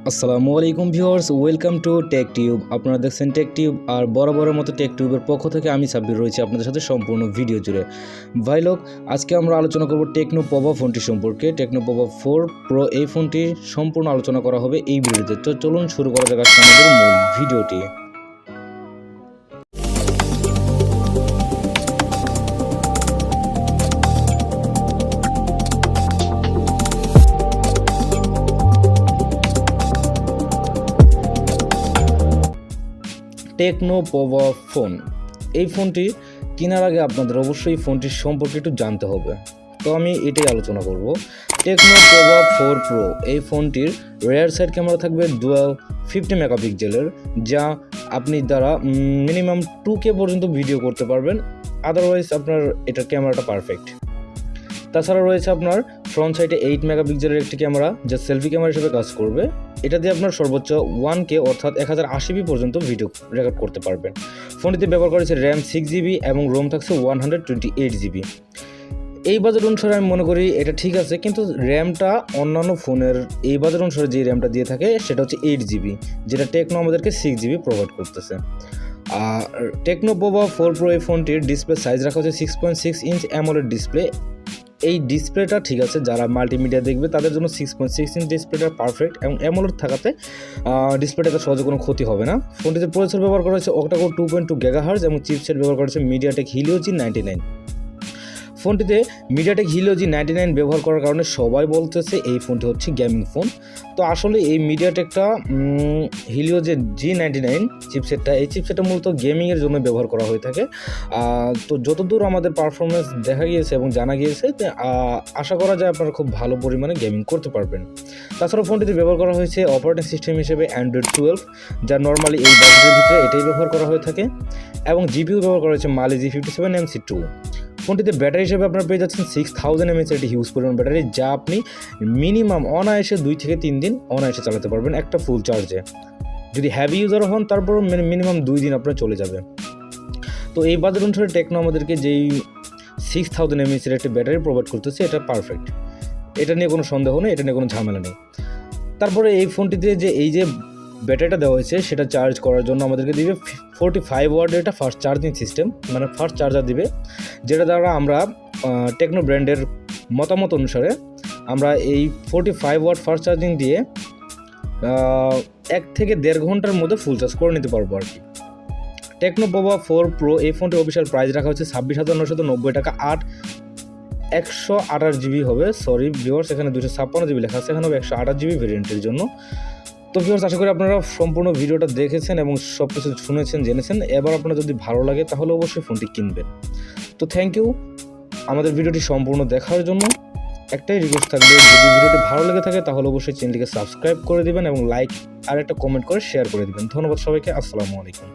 আসসালামু আলাইকুম viewers, welcome to Tech Tube. আপনারা দেখছেন টেক টিউব, আর বরাবরের মতো টেক টিউবের পক্ষ থেকে আমি সাব্বির রয়েছি আপনাদের সাথে সম্পূর্ণ ভিডিও জুড়ে। ভাই লোক, আজকে আমরা আলোচনা করব টেকনো পোভা ফোনটি সম্পর্কে। টেকনো পোভা 4 প্রো এই ফোনটি সম্পূর্ণ আলোচনা করা হবে এই ভিডিওতে। তো চলুন শুরু করা যাক আজকে আমাদের মূল ভিডিওটি। টেকনো পোভা ফোন, এই ফোনটি কেনার আগে আপনাদের অবশ্যই ফোনটির সম্পর্কে একটু জানতে হবে। তো আমি এটাই আলোচনা করব। টেকনো পোভা 4 প্রো এই ফোনটির রেয়ার সাইড ক্যামেরা থাকবে ডুয়াল 50 মেগাপিক্সেলের, যা আপনি দ্বারা মিনিমাম 2K পর্যন্ত ভিডিও করতে পারবেন। আদারওয়াইজ আপনার এটার ক্যামেরাটা পারফেক্ট। তাছাড়া রয়েছে আপনার ফ্রন্ট সাইডে 8 মেগাপিক্সেলের একটি ক্যামেরা, যা সেলফি ক্যামেরা হিসেবে কাজ করবে। এটা দিয়ে আপনার সর্বোচ্চ 1K অর্থাৎ 1080p পর্যন্ত ভিডিও রেকর্ড করতে পারবেন। ফোনটিতে ব্যবহার করেছে র্যাম 6GB এবং রোম থাকছে 128GB। এই বাজেট অনুসারে আমি মনে করি এটা ঠিক আছে, কিন্তু র্যামটা অন্যান্য ফোনের এই বাজেট অনুসারে যে র্যামটা দিয়ে থাকে সেটা হচ্ছে 8GB, যেটা টেকনো আমাদেরকে 6GB প্রোভাইড করতেছে। আর টেকনো পোভা 4 প্রো এই ফোনটির ডিসপ্লে সাইজ রাখা হচ্ছে 6.6 ইঞ্চ AMOLED ডিসপ্লে। এই ডিসপ্লেটা ঠিক আছে, যারা মাল্টিমিডিয়া দেখবে তাদের জন্য 6.6 ইঞ্চ ডিসপ্লেটা পারফেক্ট, এবং AMOLED থাকাতে ডিসপ্লেটাতে সহজে কোনো ক্ষতি হবে না। ফোনটিতে প্রসেসর ব্যবহার করা হয়েছে অক্টাকোর 2.2 GHz এবং চিপসেট ব্যবহার করেছে MediaTek Helio G99। ফোনটিতে MediaTek Helio G99 ব্যবহার করার কারণে সবাই বলতেছে এই ফোনটি হচ্ছে গেমিং ফোন। তো আসলে এই MediaTekটা Helio যে G99 চিপসেটটা, এই চিপসেটটা মূলত গেমিংয়ের জন্য ব্যবহার করা হয়ে থাকে। তো যতদূর আমাদের পারফরমেন্স দেখা গিয়েছে এবং জানা গিয়েছে, আশা করা যায় আপনারা খুব ভালো পরিমাণে গেমিং করতে পারবেন। তাছাড়া ফোনটিতে ব্যবহার করা হয়েছে অপারেটিং সিস্টেম হিসেবে Android 12, যা নর্মালি এই বাজেটের ভিতরে এটাই ব্যবহার করা হয়ে থাকে, এবং জিপিইউ ব্যবহার করা হয়েছে Mali G57MC2। ফোনটিতে ব্যাটারি হিসেবে আপনারা পেয়ে যাচ্ছেন 6000 mAh একটি হিউজ পরিমাণ ব্যাটারি, যা আপনি মিনিমাম অনায়াসে 2 থেকে 3 দিন অনায়াসে চালাতে পারবেন একটা ফুল চার্জে। যদি হ্যাভি ইউজার হন তারপর মিনিমাম 2 দিন আপনার চলে যাবে। তো এই বাজেট অনুসারে টেকনো আমাদেরকে যেই 6000 mAh একটি ব্যাটারি প্রোভাইড করতেছে, এটা পারফেক্ট। এটা নিয়ে কোনো সন্দেহ নেই, এটা নিয়ে কোনো ঝামেলা নেই। তারপরে এই ফোনটিতে যে ব্যাটারিটা দেওয়া হয়েছে সেটা চার্জ করার জন্য আমাদেরকে দিবে 45 ওয়াটের একটা ফাস্ট চার্জিং সিস্টেম, মানে ফাস্ট চার্জার দিবে, যেটা দ্বারা আমরা টেকনো ব্র্যান্ডের মতামত অনুসারে আমরা এই 45 ওয়াট ফাস্ট চার্জিং দিয়ে 1 থেকে 1.5 ঘন্টার মধ্যে ফুল চার্জ করে নিতে পারবো আর কি। টেকনো পোভা 4 প্রো এই ফোনটির অফিসিয়াল প্রাইস রাখা হচ্ছে 26,990 টাকা। 128GB হবে, সরি ভিউয়ার্স, এখানে 256GB লেখা আছে, এখানে হবে 128GB ভেরিয়েন্টের জন্য। তো ভিউয়ার্স, আশা করি আপনারা সম্পূর্ণ ভিডিওটা দেখেছেন এবং সব কিছু শুনেছেন, জেনেছেন। এবার আপনারা যদি ভালো লাগে তাহলে অবশ্যই ফোনটি কিনবেন। তো থ্যাংক ইউ আমাদের ভিডিওটি সম্পূর্ণ দেখার জন্য। একটাই রিকোয়েস্ট থাকবে, যদি ভিডিওটি ভালো লেগে থাকে তাহলে অবশ্যই চ্যানেলটিকে সাবস্ক্রাইব করে দিবেন এবং লাইক আর একটা কমেন্ট করে শেয়ার করে দিবেন। ধন্যবাদ সবাইকে, আসসালামু আলাইকুম।